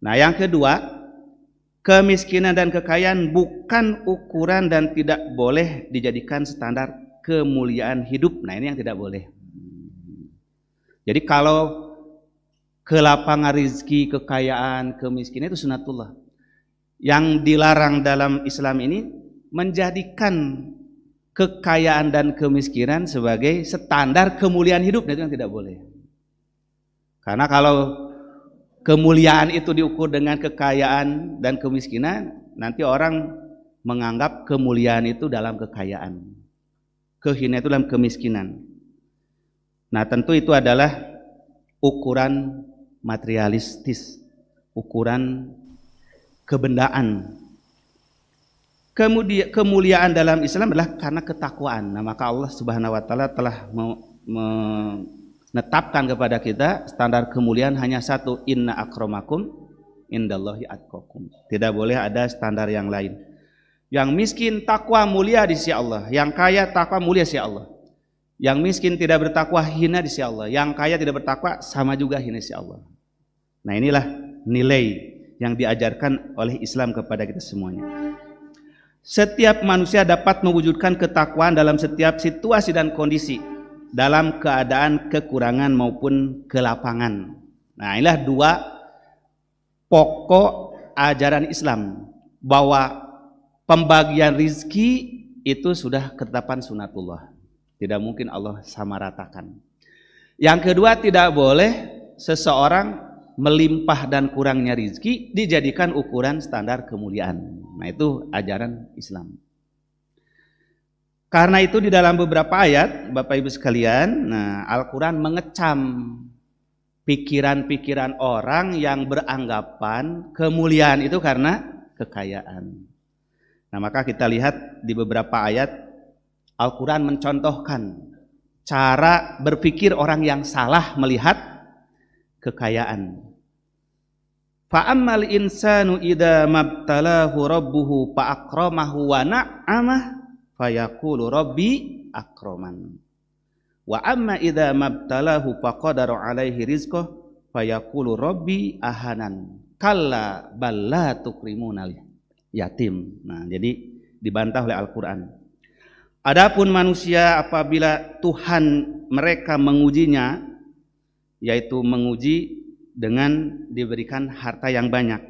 Nah, yang kedua, kemiskinan dan kekayaan bukan ukuran dan tidak boleh dijadikan standar kemuliaan hidup. Nah, ini yang tidak boleh. Jadi kalau kelapangan rizki, kekayaan, kemiskinan itu sunatullah. Yang dilarang dalam Islam ini menjadikan kekayaan dan kemiskinan sebagai standar kemuliaan hidup. Nah, itu yang tidak boleh. Karena kalau kemuliaan itu diukur dengan kekayaan dan kemiskinan, nanti orang menganggap kemuliaan itu dalam kekayaan, kehinaan itu dalam kemiskinan. Nah, tentu itu adalah ukuran materialistis, ukuran kebendaan. Kemuliaan dalam Islam adalah karena ketakwaan. Nah, maka Allah Subhanahu wa taala telah menetapkan kepada kita standar kemuliaan hanya satu, inna akramakum indallahi atqakum. Tidak boleh ada standar yang lain. Yang miskin takwa mulia di sisi Allah, yang kaya takwa mulia di sisi Allah. Yang miskin tidak bertakwa hina di sisi Allah, yang kaya tidak bertakwa sama juga hina di sisi Allah. Nah, inilah nilai yang diajarkan oleh Islam kepada kita semuanya. Setiap manusia dapat mewujudkan ketakwaan dalam setiap situasi dan kondisi, dalam keadaan kekurangan maupun kelapangan. Nah, inilah dua pokok ajaran Islam, bahwa pembagian rizki itu sudah ketetapan sunatullah, tidak mungkin Allah samaratakan. Yang kedua, tidak boleh seseorang melimpah dan kurangnya rizki dijadikan ukuran standar kemuliaan. Nah, itu ajaran Islam. Karena itu di dalam beberapa ayat, Bapak Ibu sekalian, nah, Al-Quran mengecam pikiran-pikiran orang yang beranggapan kemuliaan itu karena kekayaan. Nah, maka kita lihat di beberapa ayat Al-Quran mencontohkan cara berpikir orang yang salah melihat kekayaan. Fa'ammal insanu idza mabtalahu rabbuhu fa'akramahu wa na'amah fayaqulu rabbi akraman. Wa amma idza mabtalahu faqadara alaihi rizqah fayaqulu rabbi ahanan. Kalla bal la tukrimunal yatim. Nah, jadi dibantah oleh Al-Qur'an. Adapun manusia apabila Tuhan mereka mengujinya, yaitu menguji dengan diberikan harta yang banyak.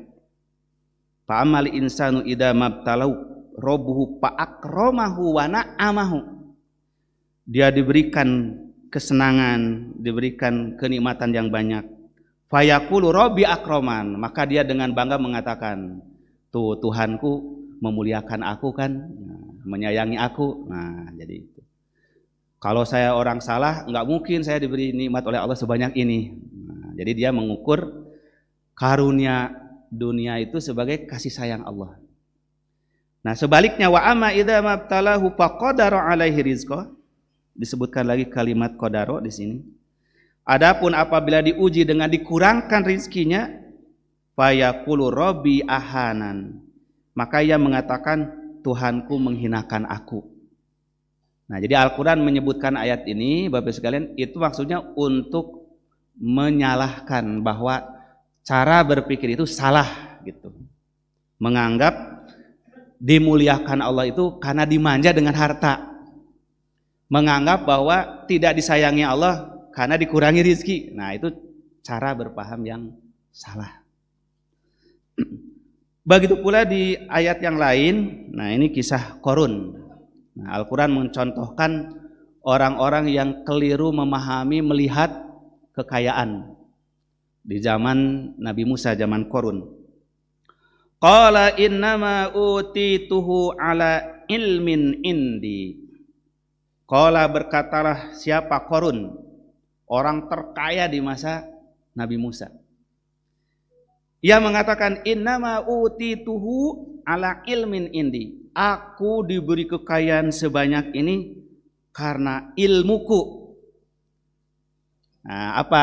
Fa'amal insanu idza mabtalau rabbuhu fa'akramahu wa na'amahu. Dia diberikan kesenangan, diberikan kenikmatan yang banyak. Fayaqulu rabbi akraman, maka dia dengan bangga mengatakan, tuh Tuhanku memuliakan aku kan, menyayangi aku. Nah, jadi itu. Kalau saya orang salah, enggak mungkin saya diberi nikmat oleh Allah sebanyak ini. Jadi dia mengukur karunia dunia itu sebagai kasih sayang Allah. Nah, sebaliknya wa amma idza mabtalahu faqadara alaihi rizqah, disebutkan lagi kalimat qadara di sini. Adapun apabila diuji dengan dikurangkan rizkinya, fayaqulu rabbi ahanan, maka ia mengatakan Tuhanku menghinakan aku. Nah, jadi Al-Qur'an menyebutkan ayat ini, Bapak sekalian, itu maksudnya untuk menyalahkan bahwa cara berpikir itu salah gitu. Menganggap dimuliakan Allah itu karena dimanja dengan harta. Menganggap bahwa tidak disayangi Allah karena dikurangi rizki. Nah, itu cara berpaham yang salah. Begitu pula di ayat yang lain. Nah, ini kisah Qarun. Nah, Al-Quran mencontohkan orang-orang yang keliru memahami melihat kekayaan di zaman Nabi Musa, zaman Qarun. Qala innama utituhu ala ilmin indi. Qala, berkatalah siapa Qarun, orang terkaya di masa Nabi Musa. Ia mengatakan innama utituhu ala ilmin indi. Aku diberi kekayaan sebanyak ini karena ilmuku. Nah, apa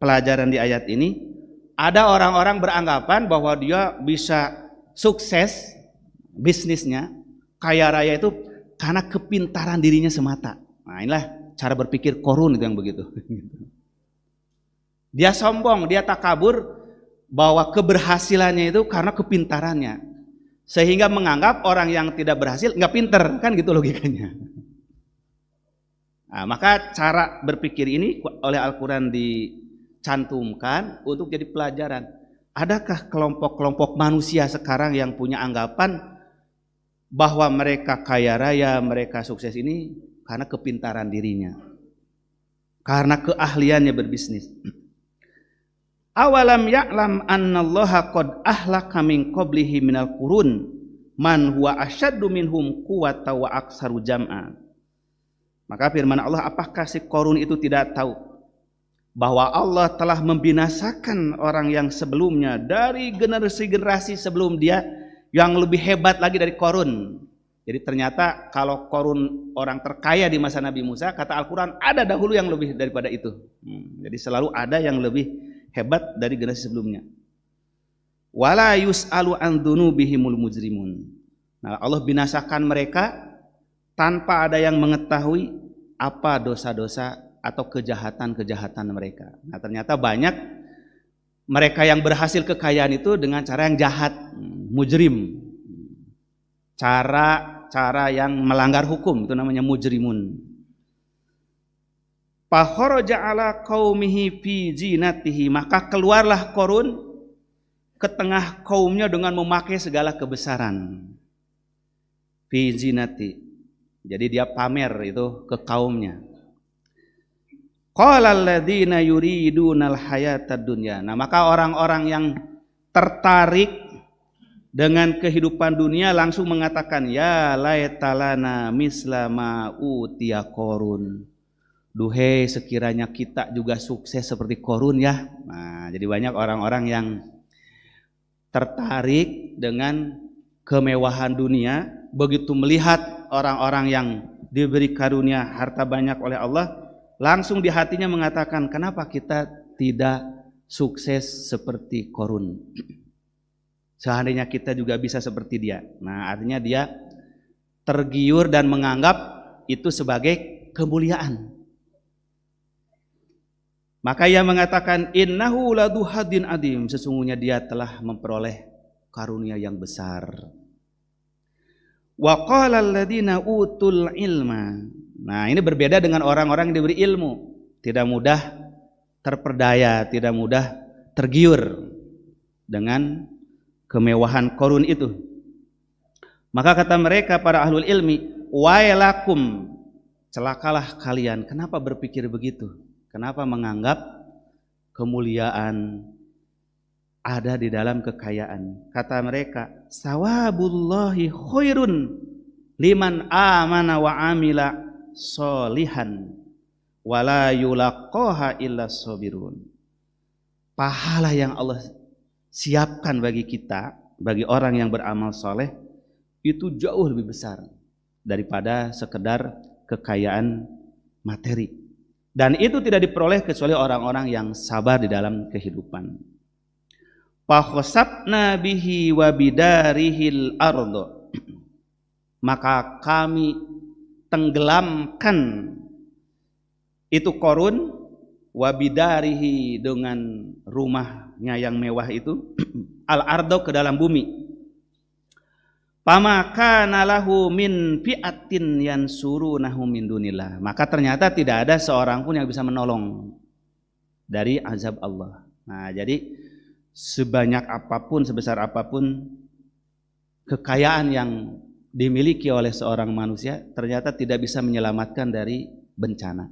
pelajaran di ayat ini? Ada orang-orang beranggapan bahwa dia bisa sukses bisnisnya, kaya raya itu karena kepintaran dirinya semata. Nah, inilah cara berpikir Qarun itu yang begitu. Dia sombong, dia takabur bahwa keberhasilannya itu karena kepintarannya, sehingga menganggap orang yang tidak berhasil nggak pinter, kan gitu logikanya. Nah, maka cara berpikir ini oleh Al-Quran dicantumkan untuk jadi pelajaran. Adakah kelompok-kelompok manusia sekarang yang punya anggapan bahwa mereka kaya raya, mereka sukses ini karena kepintaran dirinya, karena keahliannya berbisnis? Awalam ya'lam annallaha qad ahlaka min qablihi minal qurun man huwa asyaddu minhum quwwata wa aksaru jam'a. Maka firman Allah, apakah si Qarun itu tidak tahu bahwa Allah telah membinasakan orang yang sebelumnya dari generasi-generasi sebelum dia yang lebih hebat lagi dari Qarun. Jadi ternyata kalau Qarun orang terkaya di masa Nabi Musa, kata Al-Quran ada dahulu yang lebih daripada itu. Jadi selalu ada yang lebih hebat dari generasi sebelumnya. Wala yus'alu an dzunubihimul mujrimun. Nah, Allah binasakan mereka tanpa ada yang mengetahui apa dosa-dosa atau kejahatan-kejahatan mereka. Nah, ternyata banyak mereka yang berhasil kekayaan itu dengan cara yang jahat, mujrim. Cara yang melanggar hukum, itu namanya mujrimun. Fakharaja ala qaumihi fi zinatihi, maka keluarlah Qarun ke tengah kaumnya dengan memakai segala kebesaran. Fi zinati. Jadi dia pamer itu ke kaumnya. Qala alladziina yuridunal hayatad dunya. Nah, maka orang-orang yang tertarik dengan kehidupan dunia langsung mengatakan, ya laitalana misla ma utiya Qarun. Duhai sekiranya kita juga sukses seperti Qarun ya. Nah, jadi banyak orang-orang yang tertarik dengan kemewahan dunia, begitu melihat orang-orang yang diberi karunia harta banyak oleh Allah, langsung di hatinya mengatakan, kenapa kita tidak sukses seperti Qarun? Seandainya kita juga bisa seperti dia. Nah, artinya dia tergiur dan menganggap itu sebagai kemuliaan. Maka ia mengatakan, innahu ladu hadin adim, sesungguhnya dia telah memperoleh karunia yang besar. Wa qala alladziina utul ilma. Nah, ini berbeda dengan orang-orang yang diberi ilmu, tidak mudah terperdaya, tidak mudah tergiur dengan kemewahan Qarun itu. Maka kata mereka para ahlul ilmi, wailakum, celakalah kalian. Kenapa berpikir begitu? Kenapa menganggap kemuliaan ada di dalam kekayaan? Kata mereka, sawabullahi khairun liman amana wa amila solihan wala yulaqaha illa sabirun. Pahala yang Allah siapkan bagi kita, bagi orang yang beramal soleh, itu jauh lebih besar daripada sekedar kekayaan materi. Dan itu tidak diperoleh kecuali orang-orang yang sabar di dalam kehidupan. Fakhosabna bihi wa bidarihil ardo. Maka kami tenggelamkan itu Qarun wa bidarihi, dengan rumahnya yang mewah itu, al ardo, ke dalam bumi. Fama kana lahu min fi'atin yansurunahu min dunillah. Maka ternyata tidak ada seorang pun yang bisa menolong dari azab Allah. Nah, jadi sebanyak apapun, sebesar apapun kekayaan yang dimiliki oleh seorang manusia, ternyata tidak bisa menyelamatkan dari bencana.